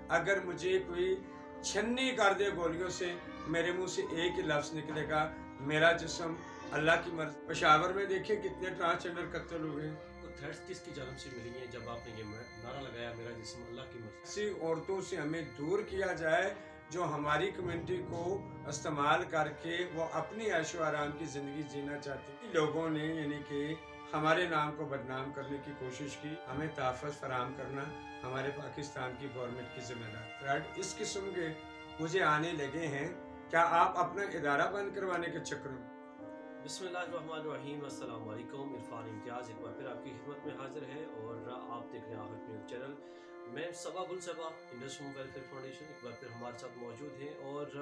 اگر مجھے کوئی چھنی کر دے گولیوں سے، میرے منہ سے ایک ہی لفظ نکلے گا، میرا جسم اللہ کی مرضی۔ پشاور میں دیکھیں کتنے ٹرانسجنڈر قتل ہوئے۔ تھریٹس کس کی جانب سے ملی ہیں جب آپ نے یہ نعرہ لگایا میرا جسم اللہ کی مرضی؟ ایسی عورتوں سے ہمیں دور کیا جائے جو ہماری کمیونٹی کو استعمال کر کے وہ اپنی عیش و آرام کی زندگی جینا چاہتی ہیں۔ لوگوں نے یعنی کہ ہمارے نام کو بدنام کرنے کی کوشش کی۔ ہمیں تحفظ فراہم کرنا ہمارے پاکستان کی گورنمنٹ کی ذمہ داری۔ تھریٹ اس قسم کے مجھے آنے لگے ہیں، کیا آپ اپنا ادارہ بند کروانے کے چکر میں؟ بسم اللہ الرحمن الرحیم، السلام علیکم۔ عرفان امتیاز ایک بار پھر آپ کی خدمت میں حاضر ہے اور آپ دیکھ رہے ہیں آفت نیوز چینل۔ میں صبا گل صبا انڈسٹریل ویلفیئر فاؤنڈیشن ایک بار پھر ہمارے ساتھ موجود ہیں اور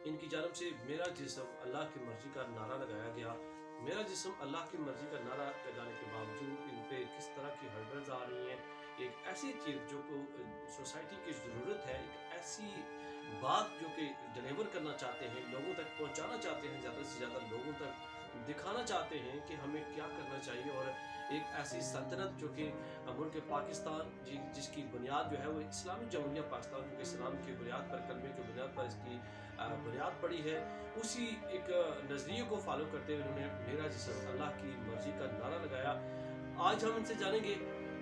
ان کی جانب سے میرا جسم اللہ کی مرضی کا نعرہ لگایا گیا۔ میرا جسم اللہ کی مرضی کا نعرہ لگانے کے باوجود ان پہ کس طرح کی ہرڈلز آ رہی ہیں، ایک ایسی چیز جو کو سوسائٹی کی ضرورت ہے، ایک ایسی بات جو کہ ڈلیور کرنا چاہتے ہیں، لوگوں تک پہنچانا چاہتے ہیں، زیادہ سے زیادہ لوگوں تک دکھانا چاہتے ہیں کہ ہمیں کیا کرنا چاہیے، اور ایک ایسی سلطنت جو کہ ملک پاکستان جس کی بنیاد جو ہے وہ اسلامی جمہوریہ پاکستان، جو کہ اسلام کی بنیاد پر، کلمے کی بنیاد پر اس کی بنیاد پڑی ہے، اسی ایک نظریے کو فالو کرتے ہوئے انہوں نے میرا جسم اللہ کی مرضی کا نعرہ لگایا۔ آج ہم ان سے جانیں گے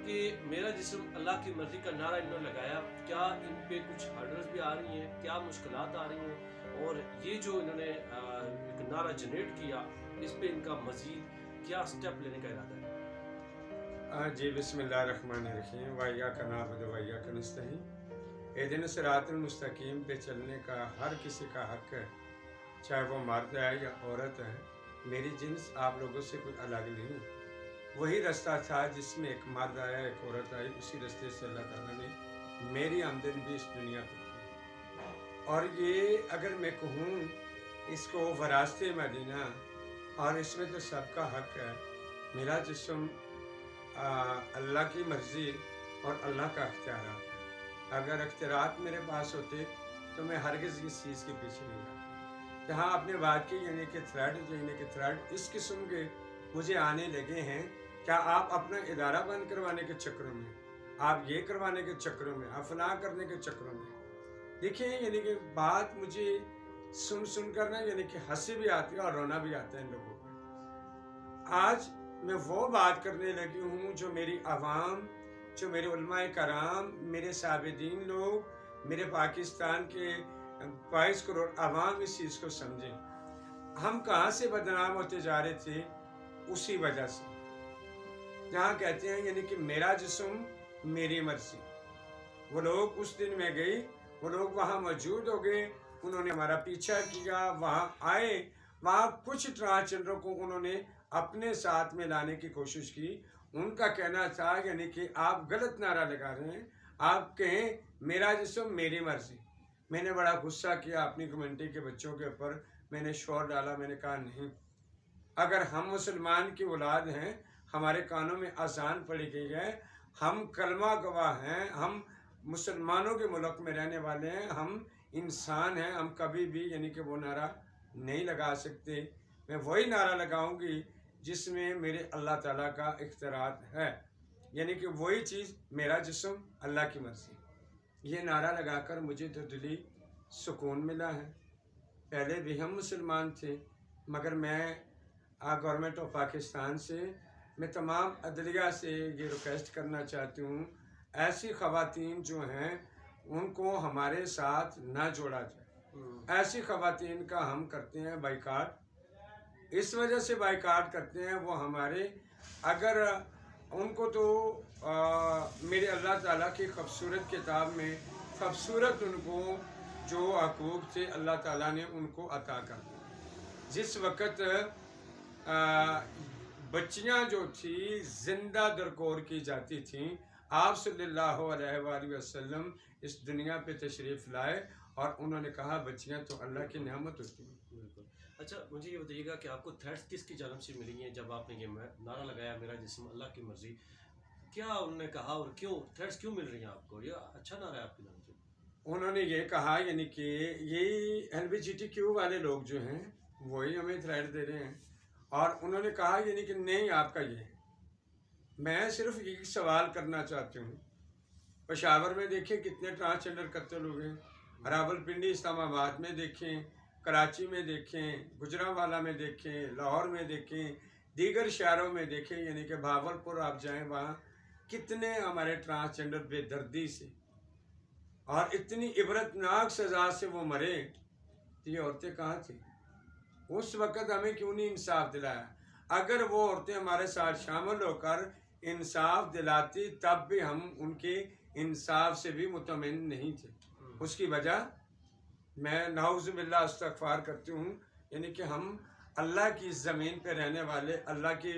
کہ میرا جسم اللہ کی مرضی کا نعرہ انہوں نے لگایا، کیا ان پہ کچھ ہرڈلز بھی آ رہی ہیں، کیا مشکلات آ رہی ہیں، اور یہ جو انہوں نے ایک نعرہ جنریٹ کیا اس پہ ان کا مزید کیا سٹیپ لینے کا ارادہ ہے؟ جی بسم اللہ الرحمن الرحیم، وَإِيَّاكَ نَعْبُدُ وَإِيَّاكَ نَسْتَعِينُ۔ اِهْدِنَا الصِّرَاطَ الْمُسْتَقِيمَ پہ چلنے کا ہر کسی کا حق ہے، چاہے وہ مرد ہے یا عورت ہے۔ میری جنس آپ لوگوں سے کوئی الگ نہیں۔ وہی رستہ تھا جس میں ایک مرد آیا، ایک عورت آئی، اسی رستے سے اللہ تعالیٰ نے میری آمدن بھی اس دنیا پہ کی۔ اور یہ اگر میں کہوں اس کو وراثت مدینہ، اور اس میں تو سب کا حق ہے۔ میرا جسم اللہ کی مرضی اور اللہ کا اختیارات ہے۔ اگر اختیارات میرے پاس ہوتے تو میں ہرگز اس چیز کے پیچھے نہیں جاتا۔ جہاں آپ نے بات کی یعنی کہ تھریٹ اس قسم کے مجھے آنے لگے ہیں، کیا آپ اپنا ادارہ بند کروانے کے چکروں میں، آپ یہ کروانے کے چکروں میں، افنا کرنے کے چکروں میں؟ دیکھیں یعنی کہ بات مجھے سن کر نا یعنی کہ ہنسی بھی آتی ہے اور رونا بھی آتا ہے ان لوگوں کو۔ آج میں وہ بات کرنے لگی ہوں جو میری عوام، جو میرے علماء کرام، میرے صاحب دین لوگ، میرے پاکستان کے 22 کروڑ عوام اس چیز کو سمجھیں۔ ہم کہاں سے بدنام ہوتے جا رہے تھے؟ اسی وجہ سے، جہاں کہتے ہیں یعنی کہ میرا جسم میری مرضی۔ وہ لوگ اس دن میں گئی، وہ لوگ وہاں موجود ہو گئے، انہوں نے ہمارا پیچھا کیا، وہاں آئے، وہاں کچھ ٹرانسجنڈروں کو انہوں نے اپنے ساتھ میں لانے کی کوشش کی۔ ان کا کہنا تھا یعنی کہ آپ غلط نعرہ لگا رہے ہیں، آپ کہیں میرا جسم میری مرضی۔ میں نے بڑا غصہ کیا اپنی کمیونٹی کے بچوں کے اوپر، میں نے شور ڈالا، میں نے کہا نہیں، اگر ہم مسلمان کی اولاد ہیں، ہمارے کانوں میں اذان پڑی گئی ہے، ہم کلمہ گواہ ہیں، ہم مسلمانوں کے ملک میں رہنے والے ہیں، ہم انسان ہیں، ہم کبھی بھی یعنی کہ وہ نعرہ نہیں لگا سکتے۔ میں وہی نعرہ لگاؤں گی جس میں میرے اللہ تعالیٰ کا اختیارات ہے، یعنی کہ وہی چیز میرا جسم اللہ کی مرضی۔ یہ نعرہ لگا کر مجھے تو دلی سکون ملا ہے۔ پہلے بھی ہم مسلمان تھے، مگر میں گورنمنٹ آف پاکستان سے، میں تمام عدلیہ سے یہ ریکویسٹ کرنا چاہتی ہوں، ایسی خواتین جو ہیں ان کو ہمارے ساتھ نہ جوڑا جائے۔ ایسی خواتین کا ہم کرتے ہیں بائیکاٹ، اس وجہ سے بائیکاٹ کرتے ہیں، وہ ہمارے اگر ان کو تو میرے اللہ تعالیٰ کی خوبصورت کتاب میں خوبصورت ان کو جو حقوق تھے اللہ تعالیٰ نے ان کو عطا کر دیا۔ جس وقت بچیاں جو تھی زندہ درکور کی جاتی تھیں، آپ صلی اللہ علیہ وآلہ وسلم اس دنیا پہ تشریف لائے اور انہوں نے کہا بچیاں تو اللہ کی نعمت ہوتی ہیں۔ بالکل۔ اچھا مجھے یہ بتائیے گا کہ آپ کو تھریٹس کس کی جانب سے ملی ہیں جب آپ نے یہ نعرہ لگایا میرا جسم اللہ کی مرضی؟ کیا انہوں نے کہا اور کیوں تھریٹس کیوں مل رہی ہیں آپ کو؟ یہ اچھا نعرہ ہے آپ کی جانب سے۔ انہوں نے یہ کہا یعنی کہ یہی LGBTQ والے لوگ جو ہیں وہی ہمیں تھریٹ دے رہے ہیں، اور انہوں نے کہا یعنی کہ نہیں آپ کا یہ ہے۔ میں صرف ایک سوال کرنا چاہتی ہوں، पेशावर में देखें कितने ट्रांसजेंडर कत्ल हुए हैं, रावलपिंडी इस्लामाबाद में देखें, कराची में देखें, गुजरांवाला में देखें, लाहौर में देखें, दीगर शहरों में देखें, यानी कि भावलपुर आप जाएं वहाँ कितने हमारे ट्रांसजेंडर बेदर्दी से और इतनी इबरतनाक सज़ा से वो मरे, तो ये औरतें कहाँ थी उस वक़्त? हमें क्यों नहीं इंसाफ दिलाया? अगर वो औरतें हमारे साथ शामिल होकर इंसाफ दिलाती तब भी हम उनके इंसाफ से भी मुतमईन नहीं थे। उसकी वजह मैं नाउज़ बिल्लाह इस्तग़फ़ार करती हूँ, यानी कि हम अल्लाह की ज़मीन पे रहने वाले, अल्लाह की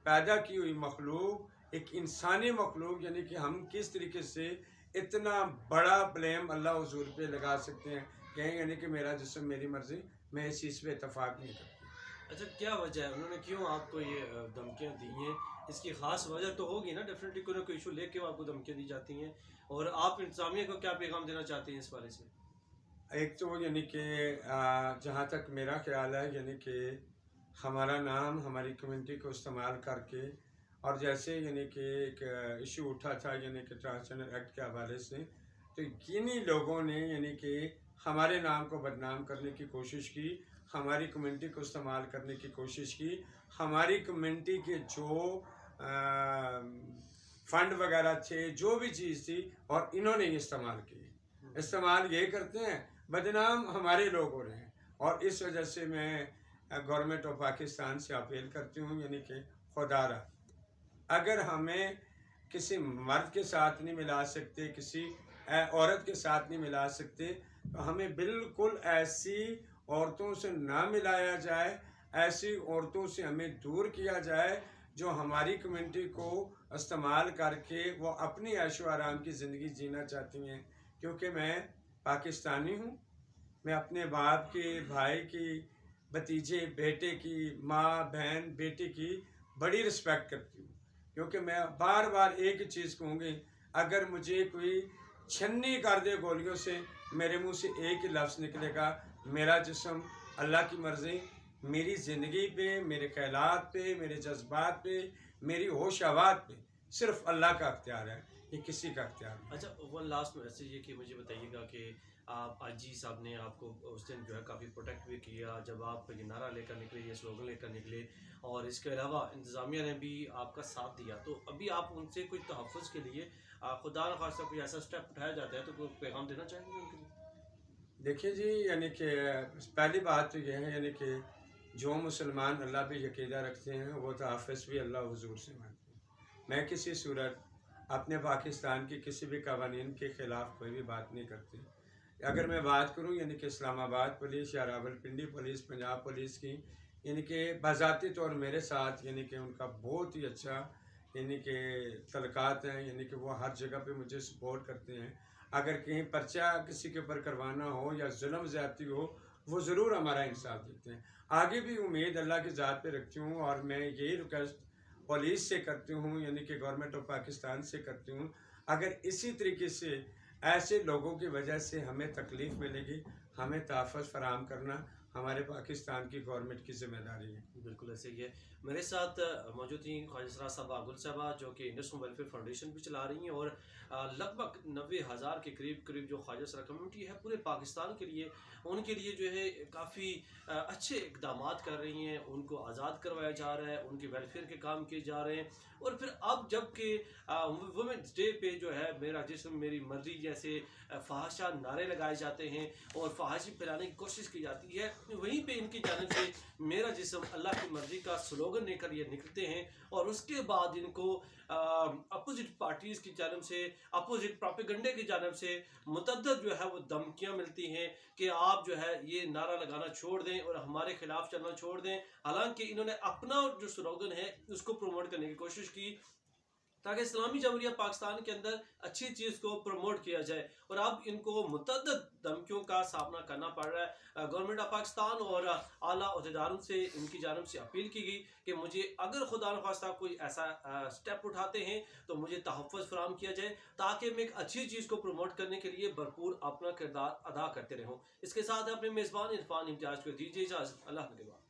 पैदा की हुई मखलूक, एक इंसानी मखलूक, यानी कि हम किस तरीके से इतना बड़ा ब्लेम अल्लाह हुज़ूर पे लगा सकते हैं, कहें यानी कि मेरा जिस्म मेरी मर्ज़ी, मैं इस चीज़ पे इत्तफ़ाक़ नहीं करती। अच्छा, क्या वजह है, उन्होंने क्यों आपको ये धमकियाँ दी हैं? इसकी ख़ास वजह तो होगी ना, डेफिनेटली कोई ना कोई इशू लेके वो आपको धमकियाँ दी जाती हैं, और आप इंतज़ामिया को क्या पैगाम देना चाहते हैं इस बारे से? एक तो यानी कि जहाँ तक मेरा ख्याल है, यानी कि हमारा नाम हमारी कम्युनिटी को इस्तेमाल करके, और जैसे यानी कि एक इशू उठा था यानी कि ट्रांसजेंडर एक्ट के हवाले से, तो किन्हीं लोगों ने यानी कि हमारे नाम को बदनाम करने की कोशिश की, हमारी कम्युनिटी को इस्तेमाल करने की कोशिश की, हमारी कम्युनिटी के जो फंड वगैरह थे, जो भी चीज़ थी, और इन्होंने ये इस्तेमाल की। इस्तेमाल ये करते हैं, बदनाम हमारे लोग हो रहे हैं, और इस वजह से मैं गवर्नमेंट ऑफ पाकिस्तान से अपील करती हूँ, यानी कि खुदारा अगर हमें किसी मर्द के साथ नहीं मिला सकते, किसी औरत के साथ नहीं मिला सकते, तो हमें बिल्कुल ऐसी औरतों से ना मिलाया जाए, ऐसी औरतों से हमें दूर किया जाए जो हमारी कम्युनिटी को इस्तेमाल करके वो अपनी ऐशो आराम की ज़िंदगी जीना चाहती हैं। क्योंकि मैं पाकिस्तानी हूँ, मैं अपने बाप की, भाई की, भतीजे, बेटे की, माँ, बहन, बेटे की बड़ी रिस्पेक्ट करती हूँ। क्योंकि मैं बार बार एक ही चीज़ कहूँगी, अगर मुझे कोई छन्नी कर दे गोलियों से, मेरे मुंह से एक ही लफ्ज़ निकलेगा, मेरा जिस्म, अल्लाह की मर्ज़ी, मेरी ज़िंदगी पे, मेरे ख़यालात पे, मेरे जज्बात पे, मेरी होश हवास पे सिर्फ़ अल्लाह का अख्तियार है, ये किसी का अख्तियार नहीं। अच्छा, वन लास्ट मैसेज ये कि मुझे बताइएगा कि आप आईजी साहब ने आपको उस दिन जो है काफ़ी प्रोटेक्ट भी किया जब आप ये नारा लेकर निकले, ये स्लोगन लेकर निकले, और इसके अलावा इंतज़ामिया ने भी आपका साथ दिया, तो अभी आप उनसे कोई तहफ़्फ़ुज़ के लिए खुदा न खास्ता कोई ऐसा स्टेप उठाया जाता है तो कोई पैगाम देना चाहेंगे उनके लिए? देखिए जी, यानी कि पहली बात तो ये है, यानी कि जो मुसलमान अल्लाह पे यकीदा रखते हैं वो तहफ़्फ़ुज़ भी अल्लाह हुज़ूर से मांगते हैं। मैं किसी सूरत अपने पाकिस्तान के किसी भी कवानीन के ख़िलाफ़ कोई भी बात नहीं करती। अगर मैं बात करूँ यानी कि इस्लामाबाद पुलिस या रावलपिंडी पुलिस, पंजाब पुलिस की, यानी कि बाज़ाती तौर मेरे साथ यानी कि उनका बहुत ही अच्छा यानी कि तल्क़ात हैं, यानी कि वो हर जगह पे मुझे सपोर्ट करते हैं। अगर कहीं पर्चा किसी के ऊपर करवाना हो या जुल्म ज़्यादती हो, वो ज़रूर हमारा इंसाफ देते हैं। आगे भी उम्मीद अल्लाह की ज़ात पे रखती हूँ, और मैं यही रिक्वेस्ट पुलिस से करती हूँ, यानी कि गवर्नमेंट ऑफ पाकिस्तान से करती हूँ, अगर इसी तरीके से ऐसे लोगों की वजह से हमें तकलीफ़ मिलेगी, हमें तहफ़्फ़ुज़ फ़राहम करना हमारे पाकिस्तान की गवर्नमेंट की ज़िम्मेदारी है। बिल्कुल ऐसे ही है। मेरे साथ मौजूद थी ख्वाजा साहबा गुल साहबा, जो कि इंडस वेलफेयर फाउंडेशन भी चला रही हैं, और लगभग 90,000 के करीब जो ख्वाजा सरा कम्युनिटी है पूरे पाकिस्तान के लिए, उनके लिए जो है काफ़ी अच्छे इकदाम कर रही हैं, उनको आज़ाद करवाया जा रहा है, उनके वेलफेयर के काम किए जा रहे हैं। और फिर अब जबकि वुमेंस डे पे जो है मेरा जिस्म मेरी मर्ज़ी जैसे फहाशा नारे लगाए जाते हैं और फहाशी फैलाने की कोशिश की जाती है, वहीं पे इनकी जानिब से मेरा जिस्म अल्लाह की मर्ज़ी का स्लोगन लेकर ये निकलते हैं, और उसके बाद इनको अपोजिट पार्टीज़ की जानिब से, अपोजिट प्रोपेगेंडे की जानिब से मुतअद्दिद जो है वो धमकियाँ मिलती हैं कि आप जो है ये नारा लगाना छोड़ दें और हमारे खिलाफ चलना छोड़ दें। हालांकि इन्होंने अपना जो स्लोगन है उसको प्रमोट करने की कोशिश की ताकि इस्लामी जमहूरिया पाकिस्तान के अंदर अच्छी चीज़ को प्रमोट किया जाए, और अब इनको मुतअद्दिद धमकियों का सामना करना पड़ रहा है। गवर्नमेंट ऑफ पाकिस्तान और आला अहदेदारों से इनकी जानिब से अपील की गई कि मुझे अगर खुदा न खास्ता कोई ऐसा स्टेप उठाते हैं तो मुझे तहफ़्फ़ुज़ फराहम किया जाए, ताकि मैं एक अच्छी चीज़ को प्रमोट करने के लिए भरपूर अपना किरदार अदा करते रहूँ। इसके साथ अपने मेज़बान इरफान इम्तियाज़ को दीजिए इजाज़त। अल्लाह के बाद।